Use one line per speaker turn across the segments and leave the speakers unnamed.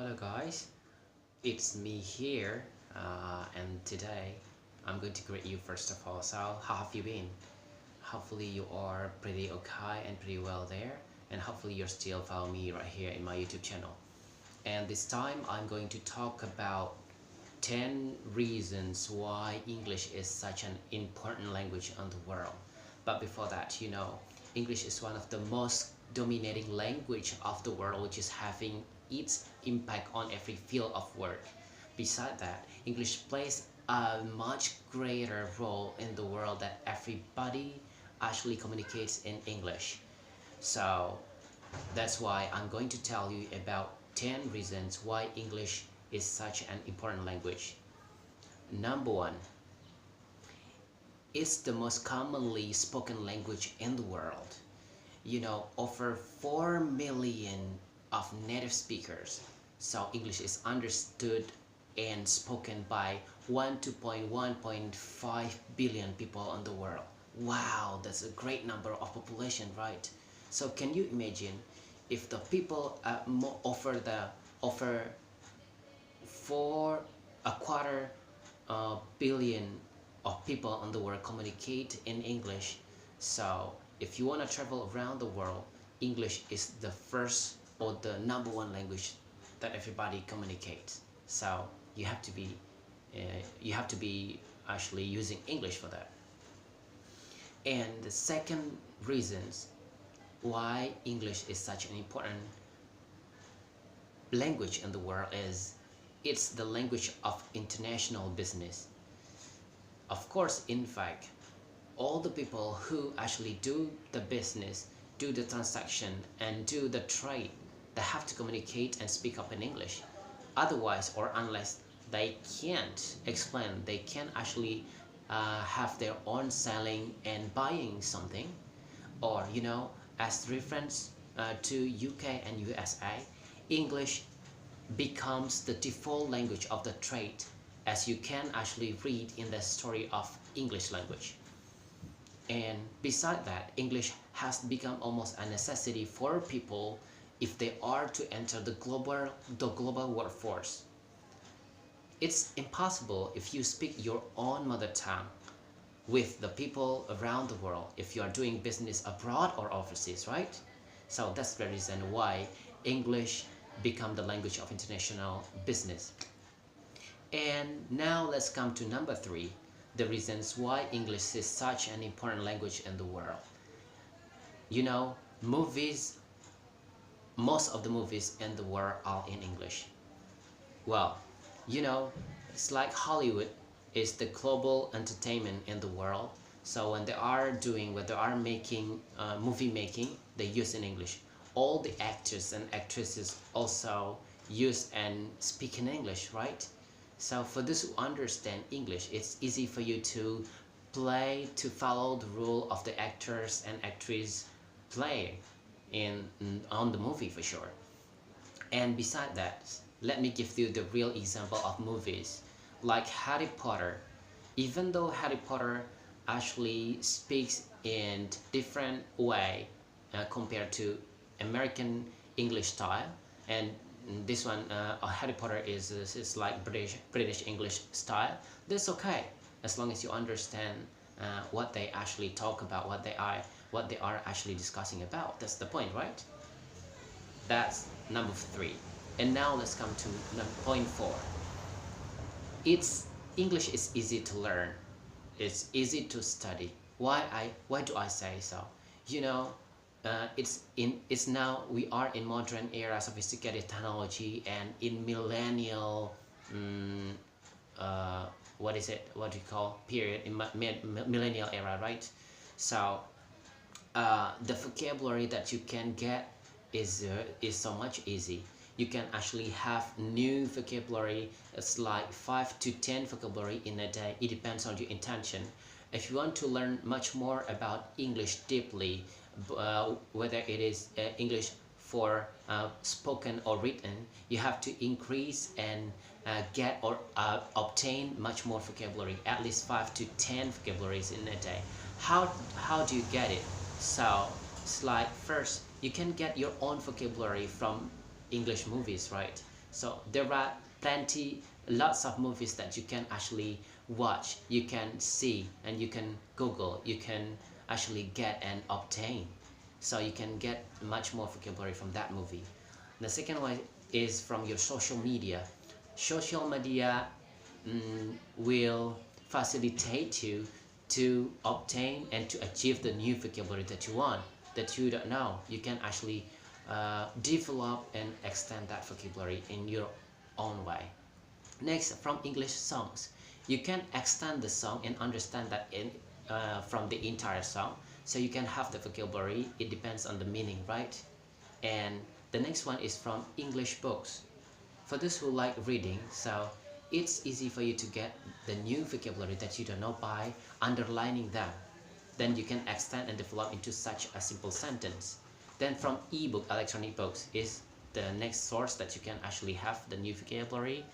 Hello guys, it's me here, and today I'm going to greet you first of all. So how have you been? Hopefully you are pretty okay and pretty well there, and hopefully you're still following me right here in my YouTube channel. And this time I'm going to talk about 10 reasons why English is such an important language in the world. But before that, English is one of the most dominating language of the world, which is having its impact on every field of work. Besides that, English plays a much greater role in the world that everybody actually communicates in English. So that's why I'm going to tell you about 10 reasons why English is such an important language. Number one, it's the most commonly spoken language in the world. Over 4 million of native speakers. So English is understood and spoken by 1.5 billion people in the world. Wow, that's a great number of population, right? So can you imagine if the people offer for a quarter billion of people in the world communicate in English. So if you want to travel around the world, English is the first or the number one language that everybody communicates. So you have to be actually using English for that. And the second reasons why English is such an important language in the world is it's the language of international business. Of course, in fact, all the people who actually do the business, do the transaction and do the trade, they have to communicate and speak up in English. Otherwise, or unless they can't explain, they can actually have their own selling and buying something, or as reference to UK and USA, English becomes the default language of the trade, as you can actually read in the story of English language. And beside that, English has become almost a necessity for people if they are to enter the global workforce. It's impossible if you speak your own mother tongue with the people around the world if you are doing business abroad or overseas, right? So that's the reason why English become the language of international business. And now let's come to number three, the reasons why English is such an important language in the world. Movies, most of the movies in the world are in English. Well, it's like Hollywood is the global entertainment in the world. So when they are making movie making, they use in English. All the actors and actresses also use and speak in English, right? So for those who understand English, it's easy for you to follow the rule of the actors and actresses play on the movie for sure. And beside that, let me give you the real example of movies like Harry Potter. Even though Harry Potter actually speaks in different way compared to American English style, and this one Harry Potter is like British English style. That's okay as long as you understand what they actually talk about, what they are actually discussing about. That's the point, right? That's number three. And now let's come to point four. English is easy to learn. It's easy to study. Why do I say so? It's now we are in modern era, sophisticated technology, and in millennial what do you call period, in millennial era, right? So the vocabulary that you can get is so much easy. You can actually have new vocabulary. It's like 5 to 10 vocabulary in a day. It depends on your intention. If you want to learn much more about English deeply, whether it is English for spoken or written, you have to increase and get or obtain much more vocabulary, at least 5 to 10 vocabularies in a day. How do you get it? So it's like, first you can get your own vocabulary from English movies, right? So there are lots of movies that you can actually watch, you can see, and you can Google, you can actually get and obtain. So you can get much more vocabulary from that movie. The second one is from your social media. Social media will facilitate you to obtain and to achieve the new vocabulary that you want, that you don't know. You can actually develop and extend that vocabulary in your own way. Next, from English songs, you can extend the song and understand that from the entire song, so you can have the vocabulary. It depends on the meaning, right? And the next one is from English books. For those who like reading, so it's easy for you to get the new vocabulary that you don't know by underlining them. Then you can extend and develop into such a simple sentence. Then from ebook, electronic books is the next source that you can actually have the new vocabulary.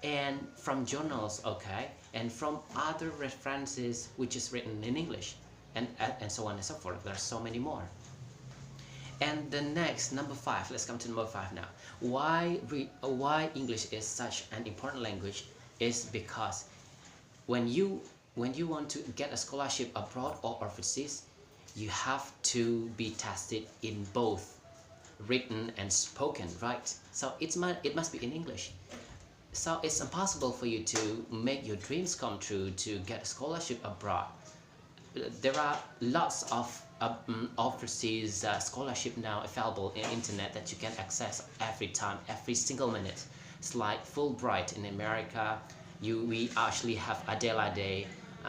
And from journals, okay, and from other references which is written in English, and so on and so forth. There are so many more. And the next, number 5, let's come to number 5 now. Why English is such an important language is because when you want to get a scholarship abroad or overseas, you have to be tested in both written and spoken, right? So it must be in English. So it's impossible for you to make your dreams come true to get a scholarship abroad. There are lots of overseas scholarship now available in internet that you can access every time, every single minute. It's like Fulbright in America. We actually have Adelaide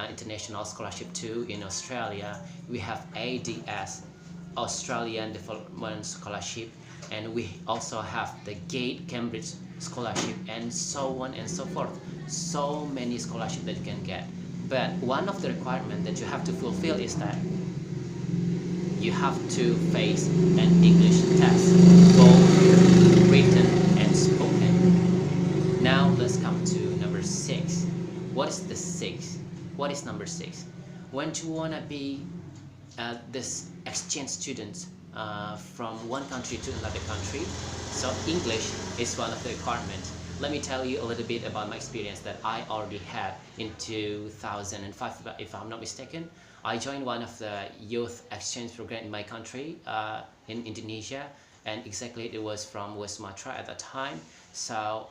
International Scholarship too in Australia. We have ADS, Australian Development Scholarship, and we also have the GATE Cambridge Scholarship, and so on and so forth. So many scholarships that you can get. But one of the requirements that you have to fulfill is that you have to face an English test, both written and spoken. Now let's come to number 6. What is the 6? What is number 6? When you want to be this exchange student from one country to another country, so English is one of the requirements. Let me tell you a little bit about my experience that I already had in 2005, if I'm not mistaken. I joined one of the youth exchange program in my country, in Indonesia, and exactly it was from West Sumatra at that time. So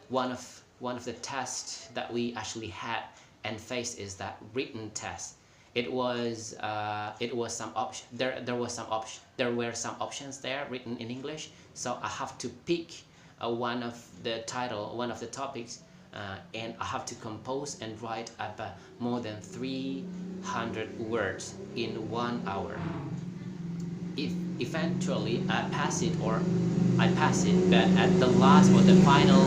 one of the tests that we actually had and faced is that written test. It was some option. There were some options there written in English. So I have to pick one of the topics, and I have to compose and write about more than 300 words in 1 hour. If eventually I pass it, but at the last or the final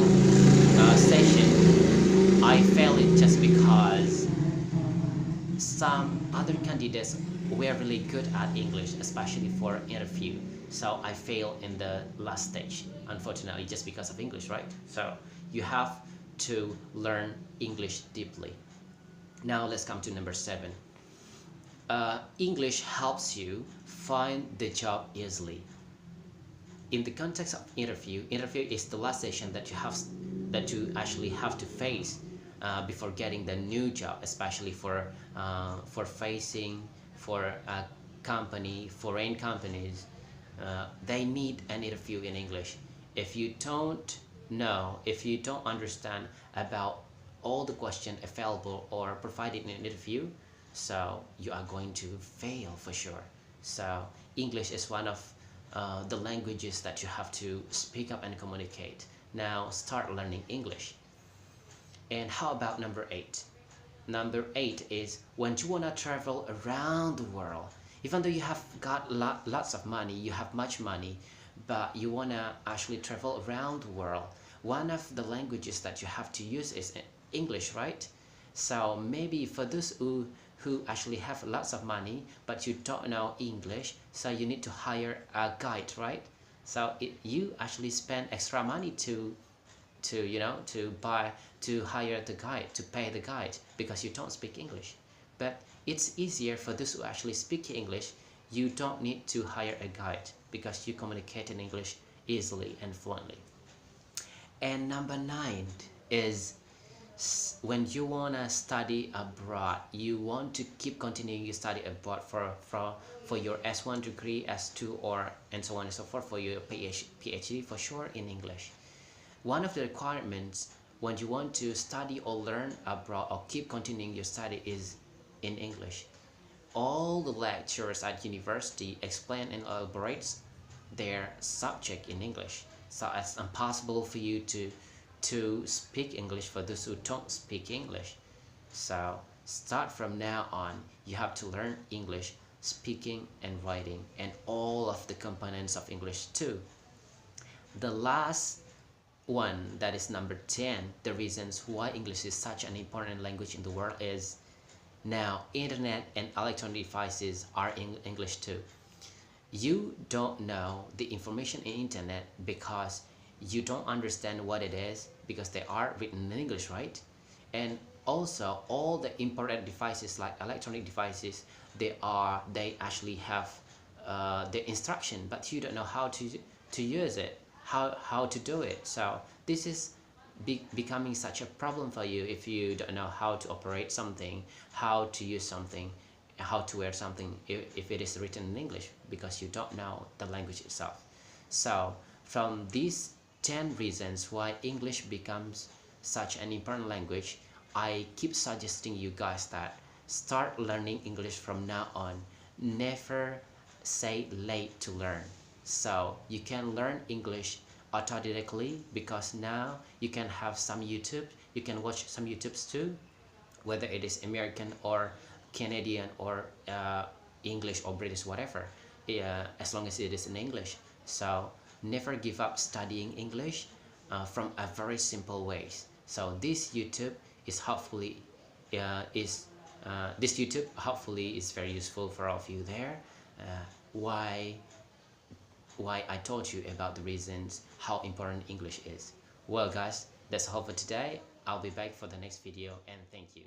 session, I fail it just because some other candidates were really good at English, especially for interview. So I failed in the last stage, unfortunately, just because of English, right? So you have to learn English deeply. Now let's come to number 7. English helps you find the job easily. In the context of interview is the last session that you actually have to face before getting the new job, especially for facing for a company, foreign companies. They need an interview in English. If you don't know, if you don't understand about all the questions available or provided in an interview, so you are going to fail for sure. So English is one of the languages that you have to speak up and communicate. Now start learning English. And how about number 8? Number 8 is when you want to travel around the world. Even though you have got lots of money, you have much money, but you want to actually travel around the world, one of the languages that you have to use is English, right? So maybe for those who actually have lots of money, but you don't know English, so you need to hire a guide, right? So you actually spend extra money to hire the guide, to pay the guide, because you don't speak English. But it's easier for those who actually speak English. You don't need to hire a guide because you communicate in English easily and fluently. And number 9 is when you wanna study abroad, you want to keep continuing your study abroad for your S1 degree, S2, or and so on and so forth, for your PhD for sure in English. One of the requirements when you want to study or learn abroad or keep continuing your study is in English. All the lecturers at university explain and elaborate their subject in English, so it's impossible for you to speak English for those who don't speak English. So start from now on, you have to learn English, speaking and writing, and all of the components of English too. The last one, that is number 10, the reasons why English is such an important language in the world is, now internet and electronic devices are in English too. You don't know the information in internet because you don't understand what it is, because they are written in English, right? And also all the important devices like electronic devices, they actually have the instruction, but you don't know how to use it, how to do it. So this is becoming such a problem for you if you don't know how to operate something, how to use something, how to wear something if it is written in English, because you don't know the language itself. So from these 10 reasons why English becomes such an important language, I keep suggesting you guys that start learning English from now on. Never say late to learn. So you can learn English autodidactly, because now you can have some YouTube, you can watch some YouTubes too, whether it is American or Canadian or English or British, whatever, as long as it is in English. So never give up studying English from a very simple ways. So this YouTube is hopefully is very useful for all of you there. Why I told you about the reasons how important English is. Well guys, that's all for today. I'll be back for the next video, and thank you.